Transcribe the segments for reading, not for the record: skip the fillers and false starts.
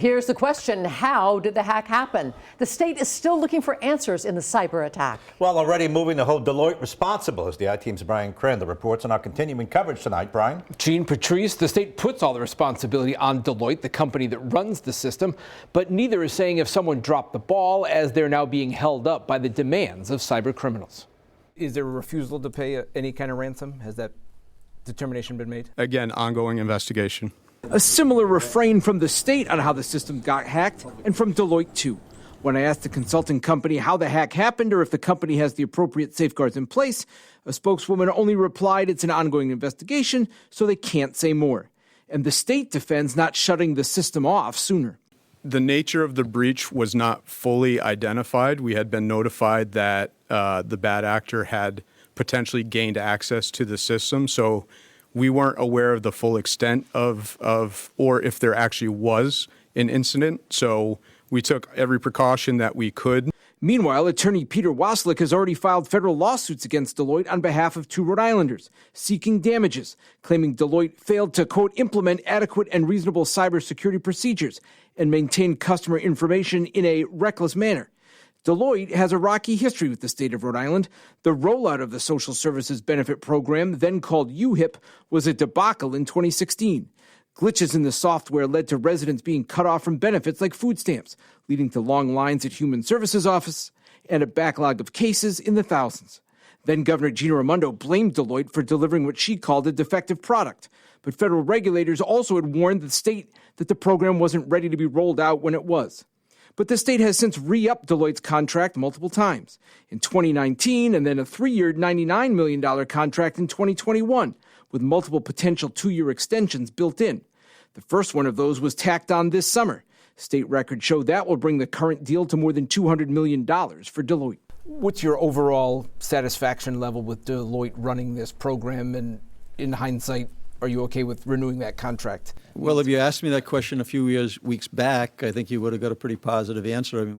Here's the question. How did the hack happen? The state is still looking for answers in the cyber attack. Well, already moving to hold Deloitte responsible as the I-Team's Brian Cranston reports on our continuing coverage tonight. Brian? Jean Patrice, the state puts all the responsibility on Deloitte, the company that runs the system, but neither is saying if someone dropped the ball, as they're now being held up by the demands of cyber criminals. Is there a refusal to pay any kind of ransom? Has that determination been made? Again, ongoing investigation. A similar refrain from the state on how the system got hacked, and from Deloitte too. When I asked the consulting company how the hack happened or if the company has the appropriate safeguards in place, a spokeswoman only replied it's an ongoing investigation, so they can't say more. And the state defends not shutting the system off sooner. The nature of the breach was not fully identified. We had been notified that the bad actor had potentially gained access to the system, so we weren't aware of the full extent of or if there actually was an incident. So we took every precaution that we could. Meanwhile, attorney Peter Waslick has already filed federal lawsuits against Deloitte on behalf of 2 Rhode Islanders, seeking damages, claiming Deloitte failed to, quote, implement adequate and reasonable cybersecurity procedures and maintain customer information in a reckless manner. Deloitte has a rocky history with the state of Rhode Island. The rollout of the Social Services Benefit Program, then called UHIP, was a debacle in 2016. Glitches in the software led to residents being cut off from benefits like food stamps, leading to long lines at Human Services Office and a backlog of cases in the thousands. Then Governor Gina Raimondo blamed Deloitte for delivering what she called a defective product. But federal regulators also had warned the state that the program wasn't ready to be rolled out when it was. But the state has since re-upped Deloitte's contract multiple times. In 2019, and then a 3-year, $99 million contract in 2021, with multiple potential 2-year extensions built in. The first one of those was tacked on this summer. State records show that will bring the current deal to more than $200 million for Deloitte. What's your overall satisfaction level with Deloitte running this program? And in hindsight, are you okay with renewing that contract? Well, if you asked me that question a few weeks back, I think you would have got a pretty positive answer. I mean,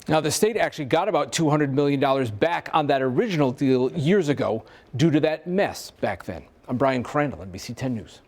now, the state actually got about $200 million back on that original deal years ago due to that mess back then. I'm Brian Crandall, NBC 10 News.